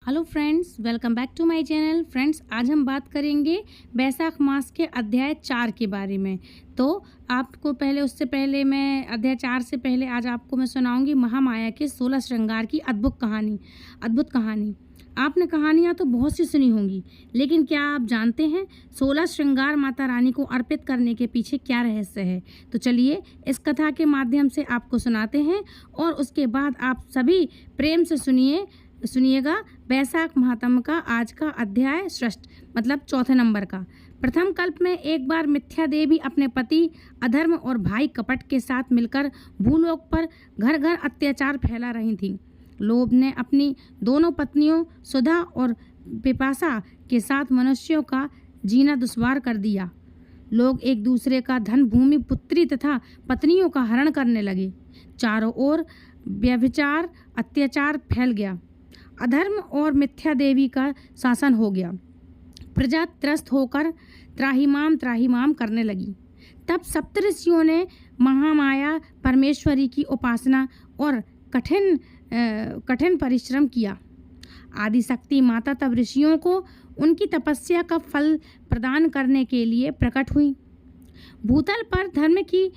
Hello friends, welcome back to my channel. Friends, आज हम बात करेंगे वैशाख मास के अध्याय 4 के बारे में। तो आपको उससे पहले मैं अध्याय 4 से पहले आज आपको मैं सुनाऊंगी महामाया के 16 श्रृंगार की अद्भुत कहानी। आपने कहानियाँ तो बहुत सी सुनी होंगी, लेकिन क्या आप जानते हैं 16 श्रृंगार माता रानी को अर्पित करने के पीछे क्या रहस्य है? तो चलिए इस कथा के माध्यम से आपको सुनाते हैं और उसके बाद आप सभी प्रेम से सुनिएगा वैशाख महात्म का आज का अध्याय षष्ठ मतलब चौथे नंबर का। प्रथम कल्प में एक बार मिथ्या देवी अपने पति अधर्म और भाई कपट के साथ मिलकर भूलोक पर घर घर अत्याचार फैला रही थीं। लोभ ने अपनी दोनों पत्नियों सुधा और पिपासा के साथ मनुष्यों का जीना दुश्वार कर दिया। लोग एक दूसरे का धन, भूमि, पुत्री तथा पत्नियों का हरण करने लगे। चारों ओर व्यभिचार, अत्याचार फैल गया। अधर्म और मिथ्या देवी का शासन हो गया। प्रजा त्रस्त होकर त्राहिमाम करने लगी। तब सप्तऋषियों ने महामाया परमेश्वरी की उपासना और कठिन परिश्रम किया। आदिशक्ति माता तब ऋषियों को उनकी तपस्या का फल प्रदान करने के लिए प्रकट हुई। भूतल पर धर्म की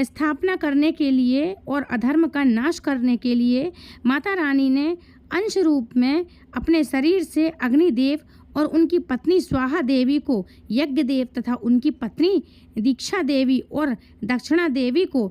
स्थापना करने के लिए और अधर्म का नाश करने के लिए माता रानी ने अंश रूप में अपने शरीर से अग्निदेव और उनकी पत्नी स्वाहा देवी को यज्ञदेव तथा उनकी पत्नी दीक्षा देवी और दक्षिणा देवी को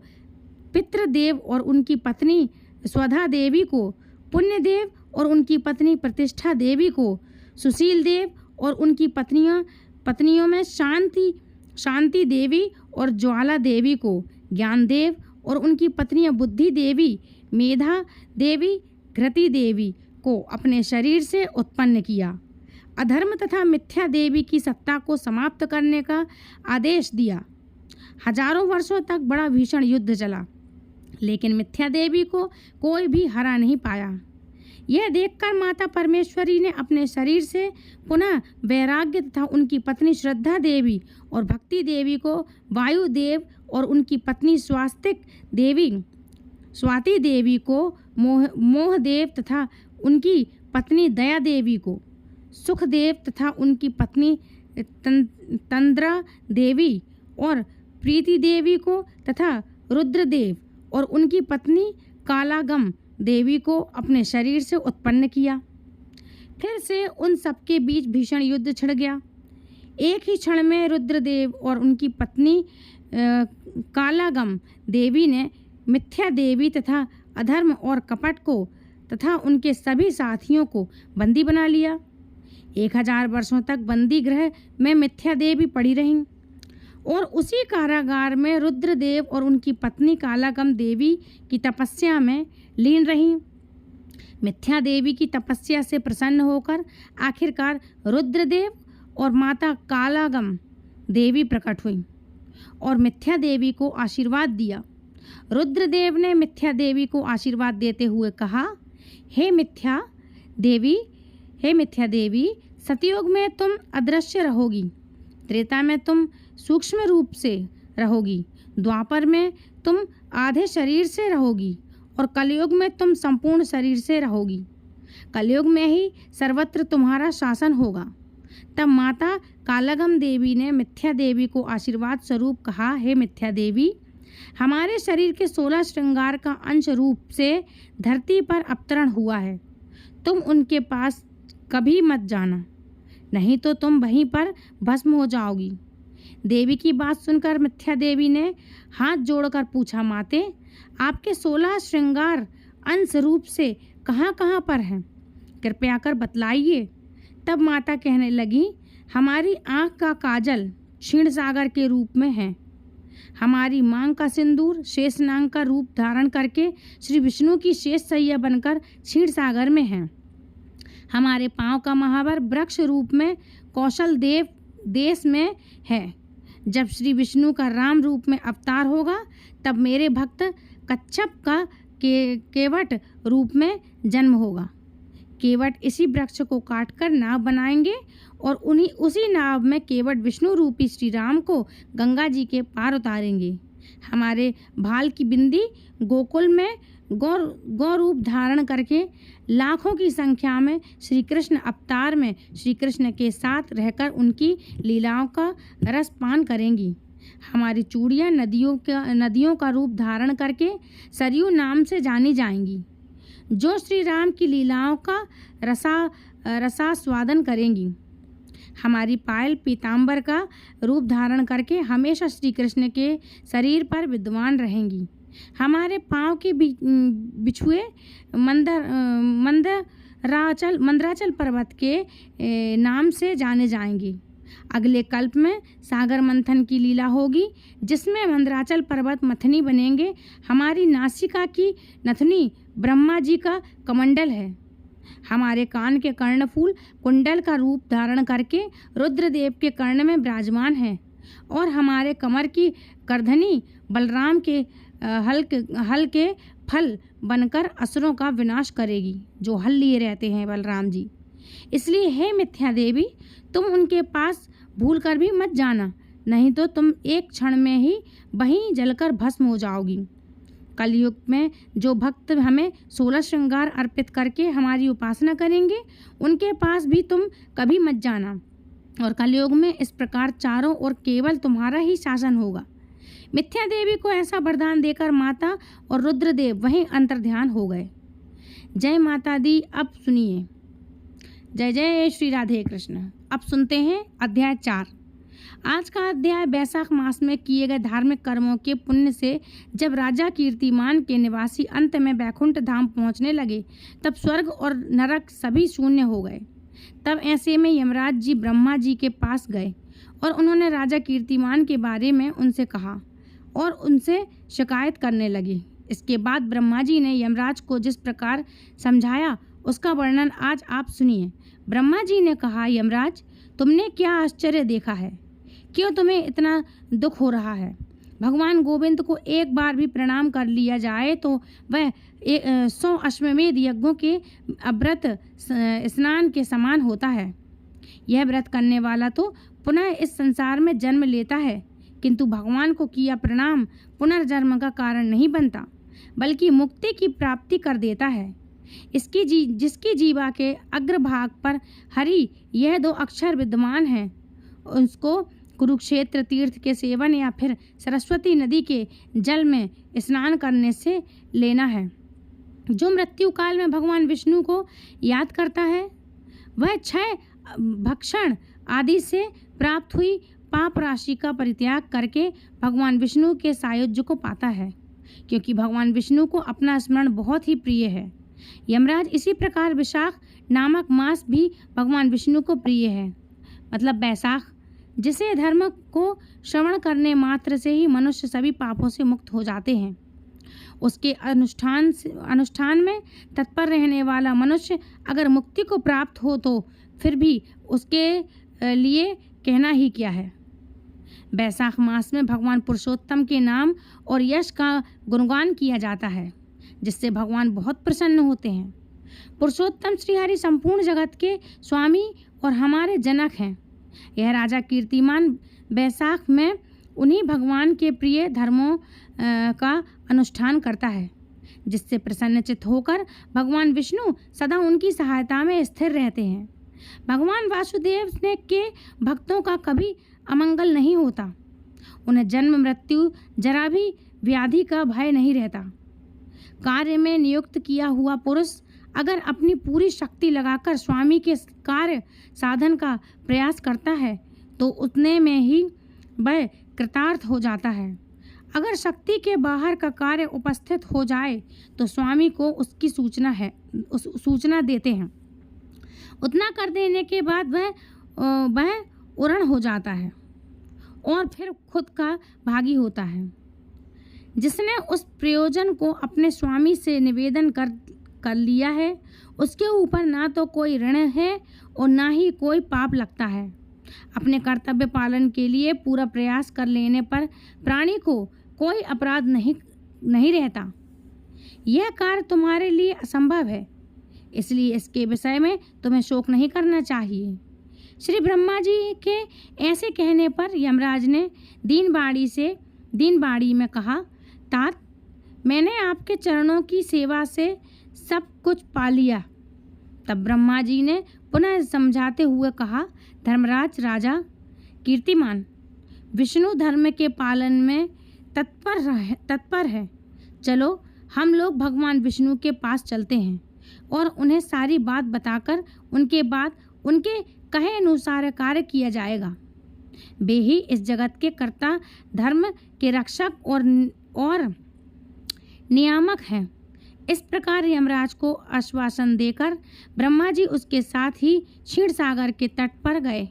पितृदेव और उनकी पत्नी स्वधा देवी को पुण्यदेव और उनकी पत्नी प्रतिष्ठा देवी को सुशील देव और उनकी पत्नियों में शांति देवी और ज्वाला देवी को ज्ञानदेव और उनकी पत्नियां बुद्धि देवी, मेधा देवी, घृति देवी को अपने शरीर से उत्पन्न किया। अधर्म तथा मिथ्या देवी की सत्ता को समाप्त करने का आदेश दिया। हजारों वर्षों तक बड़ा भीषण युद्ध चला, लेकिन मिथ्या देवी को कोई भी हरा नहीं पाया। यह देखकर माता परमेश्वरी ने अपने शरीर से पुनः वैराग्य तथा उनकी पत्नी श्रद्धा देवी और भक्ति देवी को वायुदेव और उनकी पत्नी स्वाति देवी को मोहदेव तथा उनकी पत्नी दया देवी को सुखदेव तथा उनकी पत्नी तंद्रा देवी और प्रीति देवी को तथा रुद्रदेव और उनकी पत्नी कालागम देवी को अपने शरीर से उत्पन्न किया। फिर से उन सबके बीच भीषण युद्ध छिड़ गया। एक ही क्षण में रुद्रदेव और उनकी पत्नी कालागम देवी ने मिथ्या देवी तथा अधर्म और कपट को तथा उनके सभी साथियों को बंदी बना लिया। 1000 वर्षों तक बंदी गृह में मिथ्या देवी पड़ी रहीं और उसी कारागार में रुद्रदेव और उनकी पत्नी कालागम देवी की तपस्या में लीन रहीं। मिथ्या देवी की तपस्या से प्रसन्न होकर आखिरकार रुद्रदेव और माता कालागम देवी प्रकट हुई और मिथ्या देवी को आशीर्वाद दिया। रुद्रदेव ने मिथ्या देवी को आशीर्वाद देते हुए कहा, हे मिथ्या देवी, सतयुग में तुम अदृश्य रहोगी, त्रेता में तुम सूक्ष्म रूप से रहोगी, द्वापर में तुम आधे शरीर से रहोगी और कलयुग में तुम संपूर्ण शरीर से रहोगी। कलयुग में ही सर्वत्र तुम्हारा शासन होगा। तब माता कालागम देवी ने मिथ्या देवी को आशीर्वाद स्वरूप कहा, हे मिथ्या देवी, हमारे शरीर के 16 श्रृंगार का अंश रूप से धरती पर अवतरण हुआ है। तुम उनके पास कभी मत जाना, नहीं तो तुम वहीं पर भस्म हो जाओगी। देवी की बात सुनकर मिथ्या देवी ने हाथ जोड़कर पूछा, माते, आपके 16 श्रृंगार अंश रूप से कहाँ कहाँ पर हैं? कृपया कर बतलाइए। तब माता कहने लगी, हमारी आँख का काजल क्षीण सागर के रूप में है। हमारी मांग का सिंदूर शेषनाग का रूप धारण करके श्री विष्णु की शेष सैया बनकर क्षीण सागर में है। हमारे पांव का महावर वृक्ष रूप में कौशल देव देश में है। जब श्री विष्णु का राम रूप में अवतार होगा, तब मेरे भक्त कच्छप का केवट रूप में जन्म होगा। केवट इसी वृक्ष को काटकर नाव बनाएंगे और उसी नाव में केवट विष्णु रूपी श्री राम को गंगा जी के पार उतारेंगे। हमारे भाल की बिंदी गोकुल में गौ रूप धारण करके लाखों की संख्या में श्री कृष्ण अवतार में श्री कृष्ण के साथ रहकर उनकी लीलाओं का रस पान करेंगी। हमारी चूड़ियाँ नदियों का रूप धारण करके सरयू नाम से जानी जाएंगी, जो श्री राम की लीलाओं का रसास्वादन करेंगी। हमारी पायल पीताम्बर का रूप धारण करके हमेशा श्री कृष्ण के शरीर पर विद्यमान रहेंगी। हमारे पाँव के बिछुए मंदराचल पर्वत के नाम से जाने जाएंगे। अगले कल्प में सागर मंथन की लीला होगी, जिसमें मंदराचल पर्वत मथनी बनेंगे। हमारी नासिका की नथनी ब्रह्मा जी का कमंडल है। हमारे कान के कर्णफूल कुंडल का रूप धारण करके रुद्रदेव के कर्ण में विराजमान हैं, और हमारे कमर की करधनी बलराम के हल के फल बनकर असुरों का विनाश करेगी, जो हल लिए रहते हैं बलराम जी। इसलिए हे मिथ्या देवी, तुम उनके पास भूल कर भी मत जाना, नहीं तो तुम एक क्षण में ही वहीं जलकर भस्म हो जाओगी। कलयुग में जो भक्त हमें 16 श्रृंगार अर्पित करके हमारी उपासना करेंगे, उनके पास भी तुम कभी मत जाना। और कलयुग में इस प्रकार चारों ओर केवल तुम्हारा ही शासन होगा। मिथ्या देवी को ऐसा वरदान देकर माता और रुद्रदेव वहीं अंतर्ध्यान हो गए। जय माता दी। अब सुनिए। जय जय श्री राधे कृष्ण। अब सुनते हैं अध्याय 4। आज का अध्याय बैसाख मास में किए गए धार्मिक कर्मों के पुण्य से जब राजा कीर्तिमान के निवासी अंत में बैकुंठ धाम पहुंचने लगे, तब स्वर्ग और नरक सभी शून्य हो गए। तब ऐसे में यमराज जी ब्रह्मा जी के पास गए और उन्होंने राजा कीर्तिमान के बारे में उनसे कहा और उनसे शिकायत करने लगे। इसके बाद ब्रह्मा जी ने यमराज को जिस प्रकार समझाया, उसका वर्णन आज आप सुनिए। ब्रह्मा जी ने कहा, यमराज, तुमने क्या आश्चर्य देखा है? क्यों तुम्हें इतना दुख हो रहा है? भगवान गोविंद को एक बार भी प्रणाम कर लिया जाए तो वह 100 अश्वमेध यज्ञों के व्रत स्नान के समान होता है। यह व्रत करने वाला तो पुनः इस संसार में जन्म लेता है, किंतु भगवान को किया प्रणाम पुनर्जन्म का कारण नहीं बनता, बल्कि मुक्ति की प्राप्ति कर देता है। जिसकी जीवा के अग्रभाग पर हरि यह 2 अक्षर विद्यमान हैं, उसको कुरुक्षेत्र तीर्थ के सेवन या फिर सरस्वती नदी के जल में स्नान करने से लेना है। जो मृत्यु काल में भगवान विष्णु को याद करता है, वह क्षय भक्षण आदि से प्राप्त हुई पाप राशि का परित्याग करके भगवान विष्णु के सायुज्य को पाता है, क्योंकि भगवान विष्णु को अपना स्मरण बहुत ही प्रिय है। यमराज, इसी प्रकार विशाख नामक मास भी भगवान विष्णु को प्रिय है, मतलब बैसाख, जिसे धर्म को श्रवण करने मात्र से ही मनुष्य सभी पापों से मुक्त हो जाते हैं। उसके अनुष्ठान में तत्पर रहने वाला मनुष्य अगर मुक्ति को प्राप्त हो तो फिर भी उसके लिए कहना ही क्या है। बैसाख मास में भगवान पुरुषोत्तम के नाम और यश का गुणगान किया जाता है, जिससे भगवान बहुत प्रसन्न होते हैं। पुरुषोत्तम श्रीहरि संपूर्ण जगत के स्वामी और हमारे जनक हैं। यह राजा कीर्तिमान बैसाख में उन्हीं भगवान के प्रिय धर्मों का अनुष्ठान करता है, जिससे प्रसन्नचित्त होकर भगवान विष्णु सदा उनकी सहायता में स्थिर रहते हैं। भगवान वासुदेव ने के भक्तों का कभी अमंगल नहीं होता। उन्हें जन्म मृत्यु जरा भी व्याधि का भय नहीं रहता। कार्य में नियुक्त किया हुआ पुरुष अगर अपनी पूरी शक्ति लगाकर स्वामी के कार्य साधन का प्रयास करता है तो उतने में ही वह कृतार्थ हो जाता है। अगर शक्ति के बाहर का कार्य उपस्थित हो जाए तो स्वामी को उसकी सूचना देते हैं। उतना कर देने के बाद वह उरण हो जाता है और फिर खुद का भागी होता है। जिसने उस प्रयोजन को अपने स्वामी से निवेदन कर लिया है, उसके ऊपर ना तो कोई ऋण है और ना ही कोई पाप लगता है। अपने कर्तव्य पालन के लिए पूरा प्रयास कर लेने पर प्राणी को कोई अपराध नहीं रहता। यह कार्य तुम्हारे लिए असंभव है, इसलिए इसके विषय में तुम्हें शोक नहीं करना चाहिए। श्री ब्रह्मा जी के ऐसे कहने पर यमराज ने दीनवाणी से दीनबाड़ी में कहा, तात, मैंने आपके चरणों की सेवा से सब कुछ पा लिया। तब ब्रह्मा जी ने पुनः समझाते हुए कहा, धर्मराज राजा कीर्तिमान, विष्णु धर्म के पालन में तत्पर है। चलो हम लोग भगवान विष्णु के पास चलते हैं और उन्हें सारी बात बताकर उनके बाद उनके कहे अनुसार कार्य किया जाएगा। वे ही इस जगत के कर्ता, धर्म के रक्षक और नियामक हैं। इस प्रकार यमराज को आश्वासन देकर ब्रह्मा जी उसके साथ ही क्षीर सागर के तट पर गए।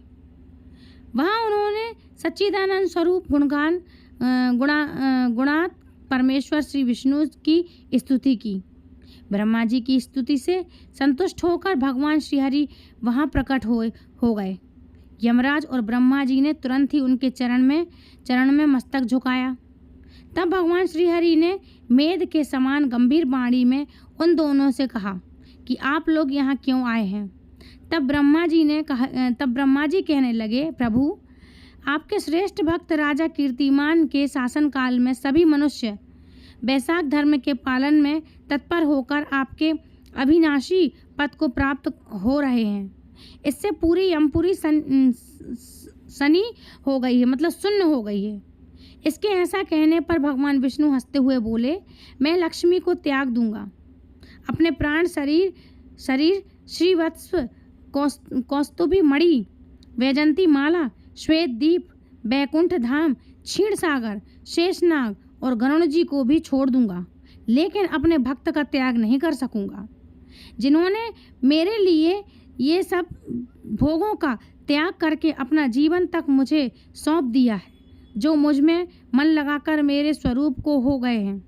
वहाँ उन्होंने सच्चिदानंद स्वरूप गुणात परमेश्वर श्री विष्णु की स्तुति की। ब्रह्मा जी की स्तुति से संतुष्ट होकर भगवान श्रीहरि वहाँ प्रकट हो गए। यमराज और ब्रह्मा जी ने तुरंत ही उनके चरण में मस्तक झुकाया। तब भगवान श्रीहरि ने मेघ के समान गंभीर वाणी में उन दोनों से कहा कि आप लोग यहाँ क्यों आए हैं। तब ब्रह्मा जी कहने लगे, प्रभु, आपके श्रेष्ठ भक्त राजा कीर्तिमान के शासन काल में सभी मनुष्य वैशाख धर्म के पालन में तत्पर होकर आपके अविनाशी पद को प्राप्त हो रहे हैं। इससे पूरी यमपुरी सनी हो गई है, मतलब सुन्न हो गई है। इसके ऐसा कहने पर भगवान विष्णु हंसते हुए बोले, मैं लक्ष्मी को त्याग दूंगा। अपने प्राण शरीर श्रीवत्स, कौस्तुभी मणि, वैजंती माला, श्वेत दीप, बैकुंठ धाम, क्षीर सागर, शेषनाग और गरुण जी को भी छोड़ दूंगा, लेकिन अपने भक्त का त्याग नहीं कर सकूंगा, जिन्होंने मेरे लिए ये सब भोगों का त्याग करके अपना जीवन तक मुझे सौंप दिया है, जो मुझ में मन लगाकर मेरे स्वरूप को हो गए हैं।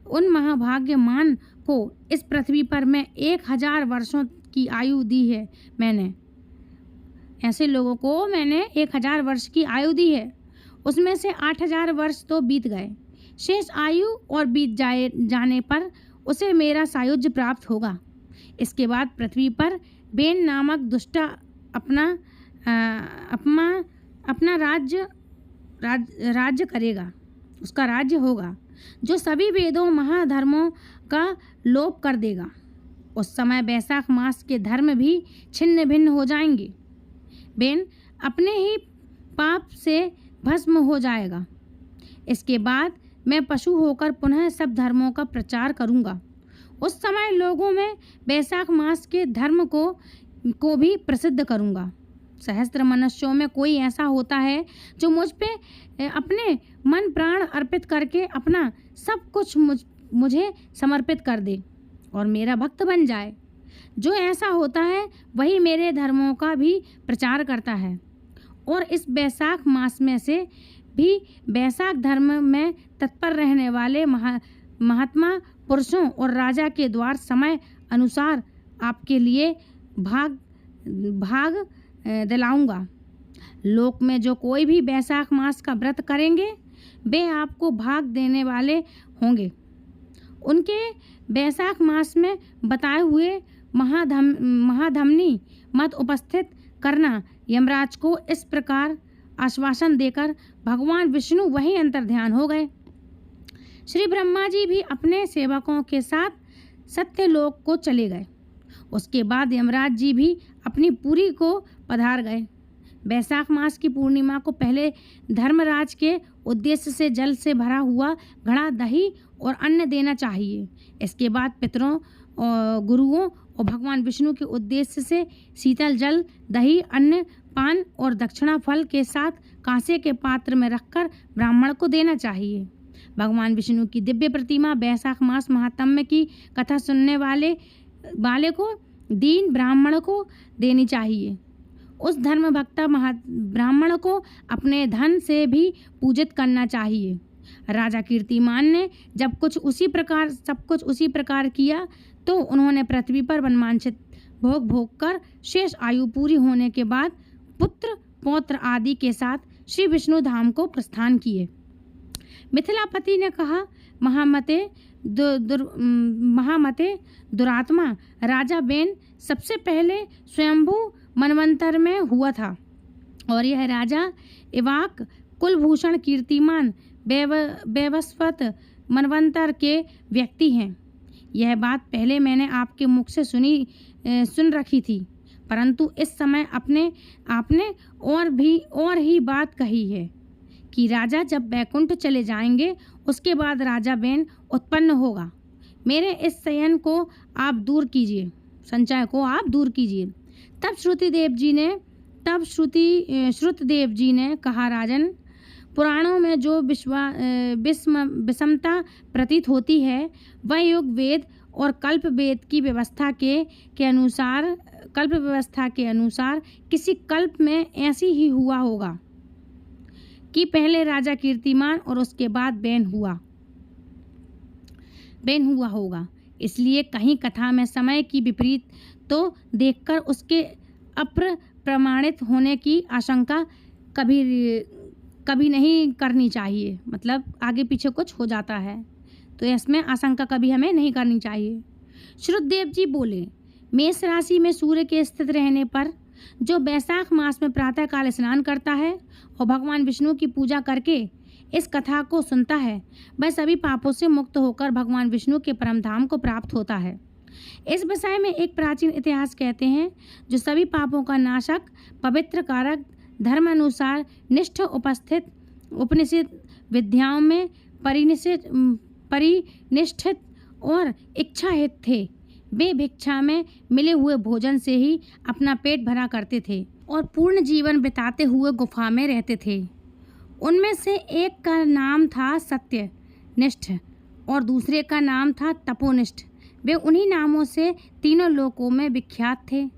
उन महाभाग्यमान को इस पृथ्वी पर मैं 1000 वर्षों की आयु दी है। मैंने ऐसे लोगों को मैंने 1000 वर्ष की आयु दी है। उसमें से 8000 वर्ष तो बीत गए। शेष आयु और बीत जाने पर उसे मेरा सायुज्य प्राप्त होगा। इसके बाद पृथ्वी पर बेन नामक दुष्ट अपना राज्य करेगा। उसका राज्य होगा, जो सभी वेदों महाधर्मों का लोप कर देगा। उस समय वैशाख मास के धर्म भी छिन्न भिन्न हो जाएंगे। बेन अपने ही पाप से भस्म हो जाएगा। इसके बाद मैं पशु होकर पुनः सब धर्मों का प्रचार करूंगा। उस समय लोगों में वैशाख मास के धर्म को भी प्रसिद्ध करूंगा। सहस्त्र मनुष्यों में कोई ऐसा होता है जो मुझ पे अपने मन प्राण अर्पित करके अपना सब कुछ मुझे समर्पित कर दे और मेरा भक्त बन जाए। जो ऐसा होता है वही मेरे धर्मों का भी प्रचार करता है। और इस वैशाख मास में से भी वैशाख धर्म में तत्पर रहने वाले महात्मा पुरुषों और राजा के द्वार समय अनुसार आपके लिए भाग दिलाऊंगा। लोक में जो कोई भी वैशाख मास का व्रत करेंगे वे आपको भाग देने वाले होंगे। उनके वैशाख मास में बताए हुए महाधमनी मत उपस्थित करना। यमराज को इस प्रकार आश्वासन देकर भगवान विष्णु वहीं अंतर्ध्यान हो गए। श्री ब्रह्मा जी भी अपने सेवकों के साथ सत्यलोक को चले गए। उसके बाद यमराज जी भी अपनी पुरी को पधार गए। वैशाख मास की पूर्णिमा को पहले धर्मराज के उद्देश्य से जल से भरा हुआ घड़ा दही और अन्न देना चाहिए। इसके बाद पितरों और गुरुओं और भगवान विष्णु के उद्देश्य से शीतल जल, दही, अन्न, पान और दक्षिणा फल के साथ कांसे के पात्र में रखकर ब्राह्मण को देना चाहिए। भगवान विष्णु की दिव्य प्रतिमा वैशाख मास महात्म्य की कथा सुनने वाले को दीन ब्राह्मण को देनी चाहिए। उस धर्म भक्ता ब्राह्मण को अपने धन से भी पूजित करना चाहिए। राजा कीर्तिमान ने सब कुछ उसी प्रकार किया तो उन्होंने पृथ्वी पर वनवांछित भोग कर शेष आयु पूरी होने के बाद पुत्र पौत्र आदि के साथ श्री विष्णु धाम को प्रस्थान किए। मिथिलापति ने कहा, महामते दुरात्मा राजा बेन सबसे पहले स्वयंभू मनवंतर में हुआ था और यह राजा इवाक कुलभूषण कीर्तिमान वैवस्वत मनवंतर के व्यक्ति हैं। यह बात पहले मैंने आपके मुख से सुन रखी थी, परंतु इस समय आपने और ही बात कही है कि राजा जब बैकुंठ चले जाएंगे उसके बाद राजा बेन उत्पन्न होगा। मेरे इस संचय को आप दूर कीजिए। तब श्रुतदेव जी ने कहा, राजन, पुराणों में जो विषमता प्रतीत होती है वह युग वेद और कल्प वेद की व्यवस्था के अनुसार किसी कल्प में ऐसी ही हुआ होगा कि पहले राजा कीर्तिमान और उसके बाद बेन हुआ होगा। इसलिए कहीं कथा में समय की विपरीत तो देखकर उसके अप्रमाणित होने की आशंका कभी नहीं करनी चाहिए। मतलब आगे पीछे कुछ हो जाता है तो इसमें आशंका कभी हमें नहीं करनी चाहिए। श्रुतदेव जी बोले, मेष राशि में सूर्य के स्थित रहने पर जो बैसाख मास में प्रातःकाल स्नान करता है और भगवान विष्णु की पूजा करके इस कथा को सुनता है, वह सभी पापों से मुक्त होकर भगवान विष्णु के परम धाम को प्राप्त होता है। इस विषय में एक प्राचीन इतिहास कहते हैं, जो सभी पापों का नाशक, पवित्र कारक, धर्म अनुसार निष्ठ उपनिषद विद्याओं में परिनिष्ठित और इच्छाहित थे। वे भिक्षा में मिले हुए भोजन से ही अपना पेट भरा करते थे और पूर्ण जीवन बिताते हुए गुफा में रहते थे। उनमें से एक का नाम था सत्यनिष्ठ और दूसरे का नाम था तपोनिष्ठ। वे उन्हीं नामों से तीनों लोकों में विख्यात थे।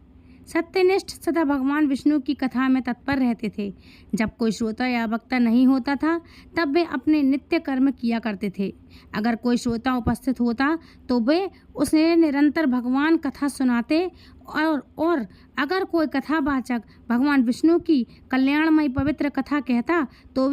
सत्यनिष्ठ सदा भगवान विष्णु की कथा में तत्पर रहते थे। जब कोई श्रोता या वक्ता नहीं होता था तब वे अपने नित्य कर्म किया करते थे। अगर कोई श्रोता उपस्थित होता तो वे उसे निरंतर भगवान कथा सुनाते और अगर कोई कथावाचक भगवान विष्णु की कल्याणमयी पवित्र कथा कहता तो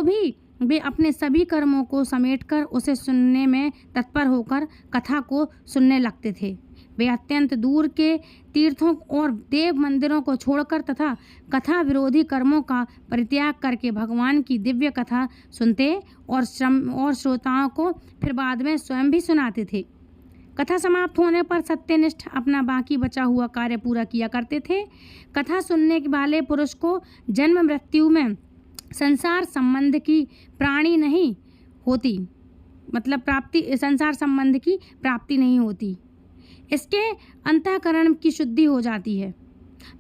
भी वे अपने सभी कर्मों को समेटकर उसे सुनने में तत्पर होकर कथा को सुनने लगते थे। वे अत्यंत दूर के तीर्थों और देव मंदिरों को छोड़कर तथा कथा विरोधी कर्मों का परित्याग करके भगवान की दिव्य कथा सुनते और श्रोताओं को फिर बाद में स्वयं भी सुनाते थे। कथा समाप्त होने पर सत्यनिष्ठ अपना बाकी बचा हुआ कार्य पूरा किया करते थे। कथा सुनने वाले पुरुष को जन्म मृत्यु में संसार संबंध की प्राणी नहीं होती, मतलब संसार संबंध की प्राप्ति नहीं होती। इसके अंतःकरण की शुद्धि हो जाती है।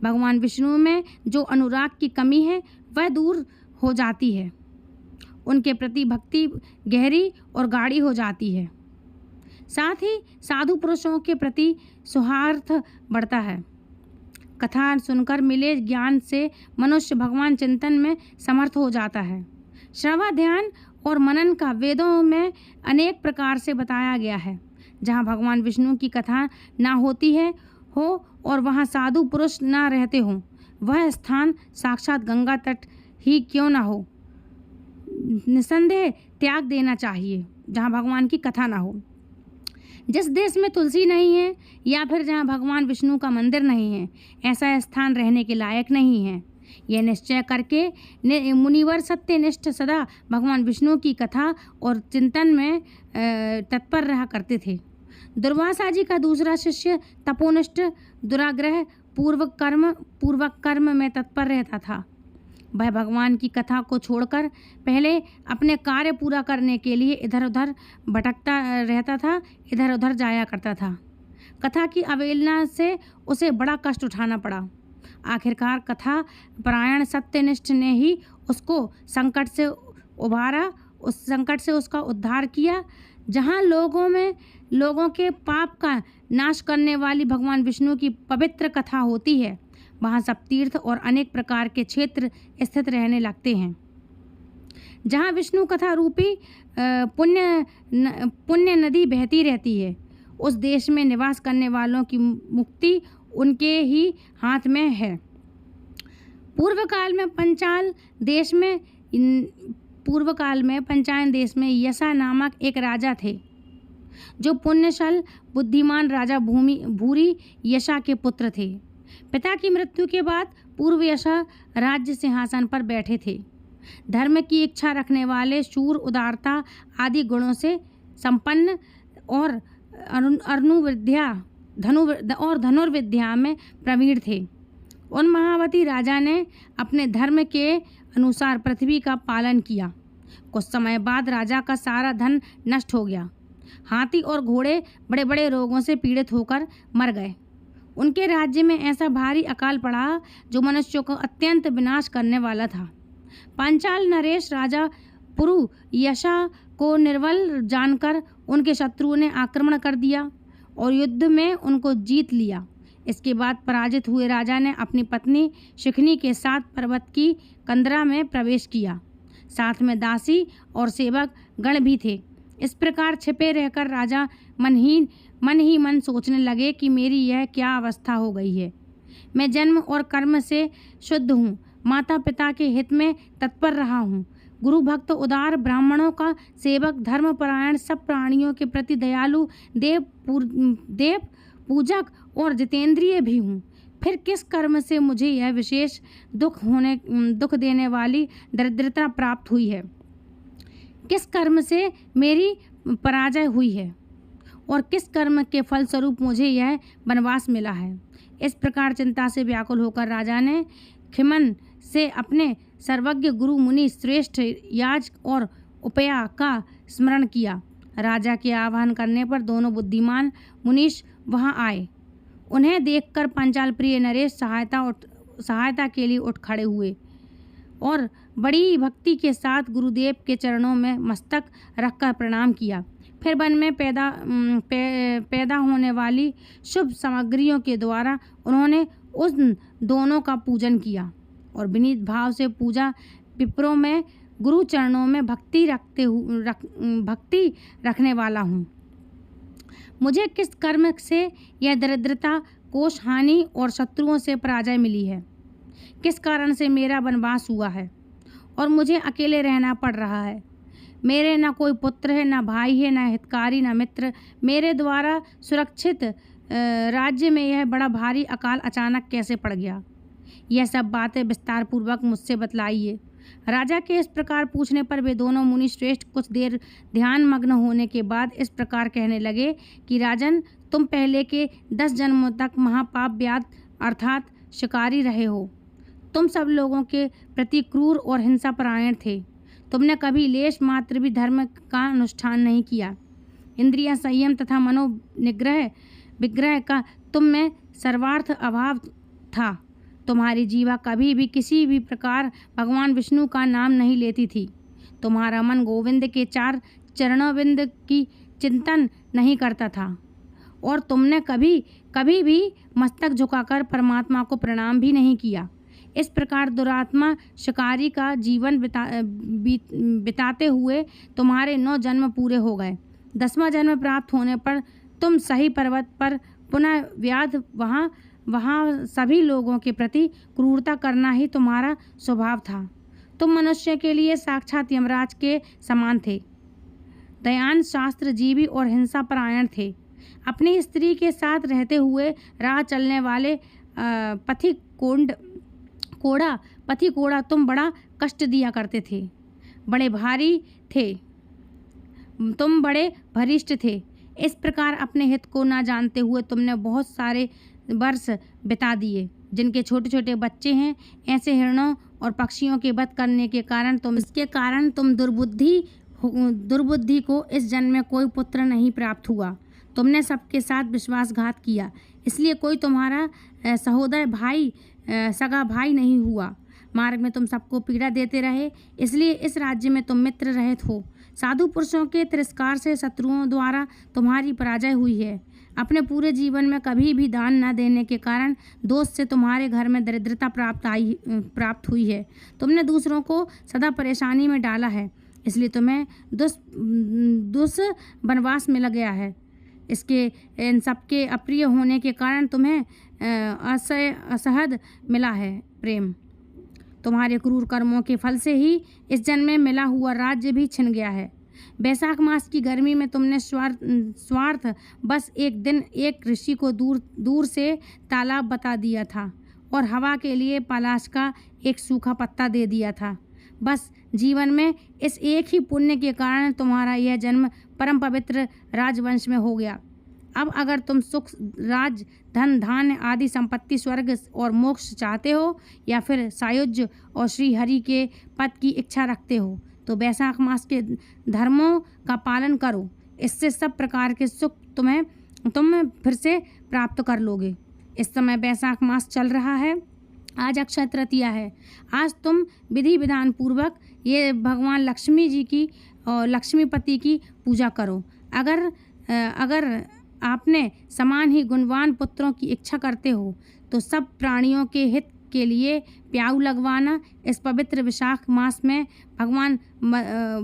भगवान विष्णु में जो अनुराग की कमी है वह दूर हो जाती है। उनके प्रति भक्ति गहरी और गाढ़ी हो जाती है। साथ ही साधु पुरुषों के प्रति सौहार्द बढ़ता है। कथा सुनकर मिले ज्ञान से मनुष्य भगवान चिंतन में समर्थ हो जाता है। श्रवण, ध्यान और मनन का वेदों में अनेक प्रकार से बताया गया है। जहाँ भगवान विष्णु की कथा ना होती हो और वहाँ साधु पुरुष ना रहते हों, वह स्थान साक्षात गंगा तट ही क्यों ना हो, निसंदेह त्याग देना चाहिए। जहाँ भगवान की कथा ना हो, जिस देश में तुलसी नहीं है या फिर जहाँ भगवान विष्णु का मंदिर नहीं है, ऐसा स्थान रहने के लायक नहीं है। यह निश्चय करके मुनिवर सत्यनिष्ठ सदा भगवान विष्णु की कथा और चिंतन में तत्पर रहा करते थे। दुर्वासा जी का दूसरा शिष्य तपोनिष्ठ दुराग्रह पूर्वक कर्म में तत्पर रहता था। वह भगवान की कथा को छोड़कर पहले अपने कार्य पूरा करने के लिए इधर उधर भटकता रहता था, इधर उधर जाया करता था। कथा की अवहेलना से उसे बड़ा कष्ट उठाना पड़ा। आखिरकार कथा परायण सत्यनिष्ठ ने ही उसको संकट से उबारा, उस संकट से उसका उद्धार किया। जहाँ लोगों के पाप का नाश करने वाली भगवान विष्णु की पवित्र कथा होती है, वहाँ सब तीर्थ और अनेक प्रकार के क्षेत्र स्थित रहने लगते हैं। जहाँ विष्णु कथा रूपी पुण्य नदी बहती रहती है, उस देश में निवास करने वालों की मुक्ति उनके ही हाथ में है। पूर्व काल में पंचायन देश में यशा नामक एक राजा थे, जो पुण्यशल बुद्धिमान राजा भूरी यशा के पुत्र थे। पिता की मृत्यु के बाद पूर्व यशा राज्य सिंहासन पर बैठे थे। धर्म की इच्छा रखने वाले, शूर, उदारता आदि गुणों से संपन्न और धनुर्विद्या में प्रवीण थे। उन महावती राजा ने अपने धर्म के अनुसार पृथ्वी का पालन किया। कुछ समय बाद राजा का सारा धन नष्ट हो गया। हाथी और घोड़े बड़े बड़े रोगों से पीड़ित होकर मर गए। उनके राज्य में ऐसा भारी अकाल पड़ा जो मनुष्यों को अत्यंत विनाश करने वाला था। पांचाल नरेश राजा पुरु यशा को निर्बल जानकर उनके शत्रुओं ने आक्रमण कर दिया और युद्ध में उनको जीत लिया। इसके बाद पराजित हुए राजा ने अपनी पत्नी शिखनी के साथ पर्वत की कंदरा में प्रवेश किया। साथ में दासी और सेवक गण भी थे। इस प्रकार छिपे रहकर राजा मन ही मन सोचने लगे कि मेरी यह क्या अवस्था हो गई है। मैं जन्म और कर्म से शुद्ध हूँ, माता पिता के हित में तत्पर रहा हूँ, गुरु भक्त, उदार, ब्राह्मणों का सेवक, धर्मपरायण, सब प्राणियों के प्रति दयालु, देव पूजक और जितेंद्रिय भी हूँ। फिर किस कर्म से मुझे यह विशेष दुख देने वाली दरिद्रता प्राप्त हुई है? किस कर्म से मेरी पराजय हुई है और किस कर्म के फलस्वरूप मुझे यह वनवास मिला है? इस प्रकार चिंता से व्याकुल होकर राजा ने खिमन से अपने सर्वज्ञ गुरु मुनि श्रेष्ठ याजक और उपया का स्मरण किया। राजा के आह्वान करने पर दोनों बुद्धिमान मुनीष वहां आए। उन्हें देखकर पांचाल प्रिय नरेश सहायता के लिए उठ खड़े हुए और बड़ी भक्ति के साथ गुरुदेव के चरणों में मस्तक रखकर प्रणाम किया। फिर वन में पैदा होने वाली शुभ सामग्रियों के द्वारा उन्होंने उन दोनों का पूजन किया और विनीत भाव से पूजा विप्रों में गुरु चरणों में भक्ति रखने वाला हूँ। मुझे किस कर्म से यह दरिद्रता, कोष हानि और शत्रुओं से पराजय मिली है? किस कारण से मेरा वनवास हुआ है और मुझे अकेले रहना पड़ रहा है? मेरे न कोई पुत्र है, न भाई है, न हितकारी, न मित्र। मेरे द्वारा सुरक्षित राज्य में यह बड़ा भारी अकाल अचानक कैसे पड़ गया? यह सब बातें विस्तार पूर्वक मुझसे बतलाइए। राजा के इस प्रकार पूछने पर वे दोनों मुनि श्रेष्ठ कुछ देर ध्यान मग्न होने के बाद इस प्रकार कहने लगे कि राजन, तुम पहले के 10 जन्मों तक महापाप व्याध अर्थात शिकारी रहे हो। तुम सब लोगों के प्रति क्रूर और हिंसापरायण थे। तुमने कभी लेश मात्र भी धर्म का अनुष्ठान नहीं किया। इंद्रिय संयम तथा मनोनिग्रह विग्रह का तुम में सर्वार्थ अभाव था। तुम्हारी जीवा कभी भी किसी भी प्रकार भगवान विष्णु का नाम नहीं लेती थी। तुम्हारा मन गोविंद के 4 चरणोविंद की चिंतन नहीं करता था और तुमने कभी भी मस्तक झुकाकर परमात्मा को प्रणाम भी नहीं किया। इस प्रकार दुरात्मा शिकारी का जीवन बिताते हुए तुम्हारे 9 जन्म पूरे हो गए। 10वां जन्म प्राप्त होने पर तुम सही पर्वत पर पुनः व्याध वहाँ सभी लोगों के प्रति क्रूरता करना ही तुम्हारा स्वभाव था। तुम मनुष्य के लिए साक्षात यमराज के समान थे। दयान, शास्त्र जीवी और हिंसापरायण थे। अपनी स्त्री के साथ रहते हुए राह चलने वाले पथि कोड़ा तुम बड़ा कष्ट दिया करते थे। बड़े भारी थे, तुम बड़े भरिष्ठ थे। इस प्रकार अपने हित को न जानते हुए तुमने बहुत सारे वर्ष बिता दिए। जिनके छोटे छोटे बच्चे हैं, ऐसे हिरणों और पक्षियों के वध करने के कारण तुम दुर्बुद्धि को इस जन्म में कोई पुत्र नहीं प्राप्त हुआ। तुमने सबके साथ विश्वासघात किया, इसलिए कोई तुम्हारा सहोदर भाई सगा भाई नहीं हुआ। मार्ग में तुम सबको पीड़ा देते रहे, इसलिए इस राज्य में तुम मित्र रहित हो। साधु पुरुषों के तिरस्कार से शत्रुओं द्वारा तुम्हारी पराजय हुई है। अपने पूरे जीवन में कभी भी दान न देने के कारण दोष से तुम्हारे घर में दरिद्रता प्राप्त हुई है। तुमने दूसरों को सदा परेशानी में डाला है, इसलिए तुम्हें दुष् वनवास मिल गया है। इन सबके अप्रिय होने के कारण तुम्हें असहद मिला है प्रेम। तुम्हारे क्रूर कर्मों के फल से ही इस जन्म में मिला हुआ राज्य भी छिन गया है। बैसाख मास की गर्मी में तुमने स्वार्थ बस एक दिन एक ऋषि को दूर से तालाब बता दिया था और हवा के लिए पलाश का एक सूखा पत्ता दे दिया था। बस जीवन में इस एक ही पुण्य के कारण तुम्हारा यह जन्म परम पवित्र राजवंश में हो गया। अब अगर तुम सुख, राज, धन, धान्य आदि संपत्ति, स्वर्ग और मोक्ष चाहते हो या फिर सायुज्य और श्री हरि के पद की इच्छा रखते हो तो वैशाख मास के धर्मों का पालन करो। इससे सब प्रकार के सुख तुम फिर से प्राप्त कर लोगे। इस समय वैशाख मास चल रहा है। आज अक्षय तृतीया है। आज तुम विधि विधान पूर्वक ये भगवान लक्ष्मी जी की और लक्ष्मीपति की पूजा करो। अगर आपने समान ही गुणवान पुत्रों की इच्छा करते हो तो सब प्राणियों के हित के लिए प्याऊ लगवाना। इस पवित्र वैशाख मास में भगवान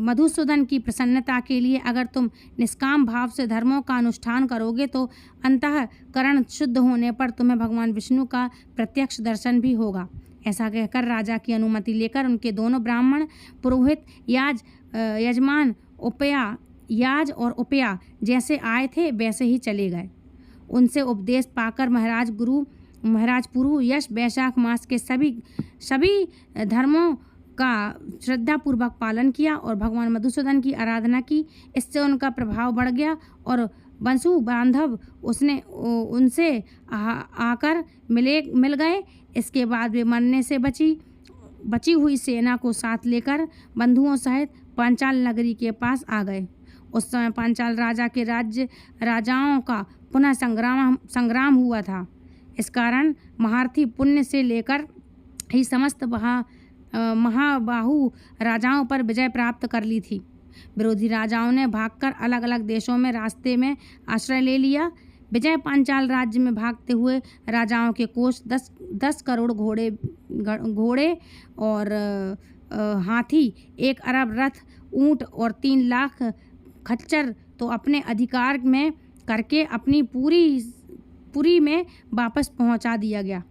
मधुसूदन की प्रसन्नता के लिए अगर तुम निष्काम भाव से धर्मों का अनुष्ठान करोगे तो अंतःकरण शुद्ध होने पर तुम्हें भगवान विष्णु का प्रत्यक्ष दर्शन भी होगा। ऐसा कहकर राजा की अनुमति लेकर उनके दोनों ब्राह्मण, पुरोहित, यजमान, याज और उपया जैसे आए थे वैसे ही चले गए। उनसे उपदेश पाकर महाराज पुरु यश वैशाख मास के सभी धर्मों का श्रद्धापूर्वक पालन किया और भगवान मधुसूदन की आराधना की। इससे उनका प्रभाव बढ़ गया और वसु बांधव उनसे आकर मिल गए। इसके बाद वे मरने से बची हुई सेना को साथ लेकर बंधुओं सहित पांचाल नगरी के पास आ गए। उस समय पांचाल राजा के राजाओं का पुनः संग्राम हुआ था। इस कारण महारथी पुण्य से लेकर ही समस्त महाबाहु राजाओं पर विजय प्राप्त कर ली थी। विरोधी राजाओं ने भागकर अलग अलग देशों में रास्ते में आश्रय ले लिया। विजय पांचाल राज्य में भागते हुए राजाओं के कोष 10 करोड़ घोड़े और हाथी, 1 अरब रथ, ऊंट और 3 लाख खच्चर तो अपने अधिकार में करके अपनी पुरी में वापस पहुंचा दिया गया।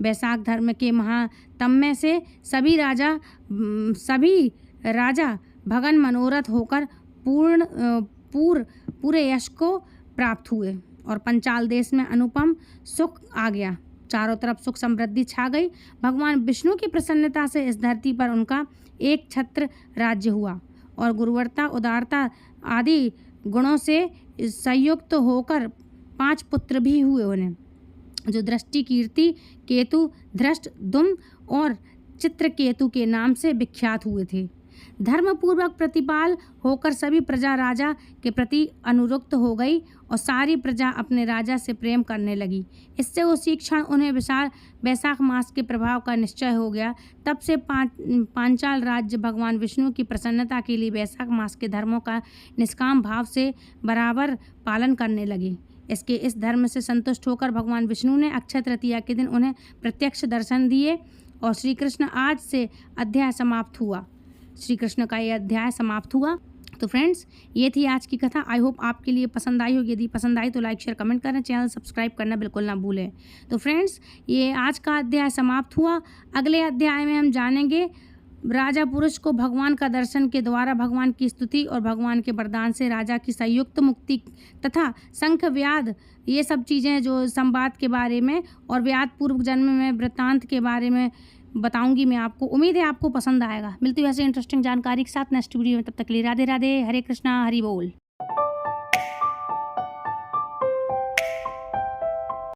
वैशाख धर्म के महात्म्य से सभी राजा भगन मनोरथ होकर पूरे यश को प्राप्त हुए और पंचाल देश में अनुपम सुख आ गया। चारों तरफ सुख समृद्धि छा गई। भगवान विष्णु की प्रसन्नता से इस धरती पर उनका एक छत्र राज्य हुआ और गुरुवरता, उदारता आदि गुणों से संयुक्त होकर 5 पुत्र भी हुए उन्हें, जो दृष्टि, कीर्ति, केतु, धृष्ट, दुम और चित्रकेतु के नाम से विख्यात हुए थे। धर्मपूर्वक प्रतिपाल होकर सभी प्रजा राजा के प्रति अनुरक्त हो गई और सारी प्रजा अपने राजा से प्रेम करने लगी। इससे उसी क्षण उन्हें वैशाख मास के प्रभाव का निश्चय हो गया। तब से पांचाल राज्य भगवान विष्णु की प्रसन्नता के लिए वैशाख मास के धर्मों का निष्काम भाव से बराबर पालन करने लगे। इस धर्म से संतुष्ट होकर भगवान विष्णु ने अक्षय तृतीया के दिन उन्हें प्रत्यक्ष दर्शन दिए और श्री कृष्ण आज से अध्याय समाप्त हुआ। श्री कृष्ण का ये अध्याय समाप्त हुआ। तो फ्रेंड्स, ये थी आज की कथा। आई होप आपके लिए पसंद आई होगी। यदि पसंद आई तो लाइक, शेयर, कमेंट करें। चैनल सब्सक्राइब करना बिल्कुल ना भूलें। तो फ्रेंड्स, ये आज का अध्याय समाप्त हुआ। अगले अध्याय में हम जानेंगे राजा पुरुष को भगवान का दर्शन के द्वारा भगवान की स्तुति और भगवान के वरदान से राजा की संयुक्त मुक्ति तथा शंख व्याध, ये सब चीज़ें जो संवाद के बारे में और व्याध पूर्व जन्म में वृत्तांत के बारे में बताऊंगी मैं आपको। उम्मीद है आपको पसंद आएगा। मिलती है ऐसे इंटरेस्टिंग जानकारी के साथ नेक्स्ट वीडियो में। तब तक के लिए राधे राधे, हरे कृष्णा, हरि बोल।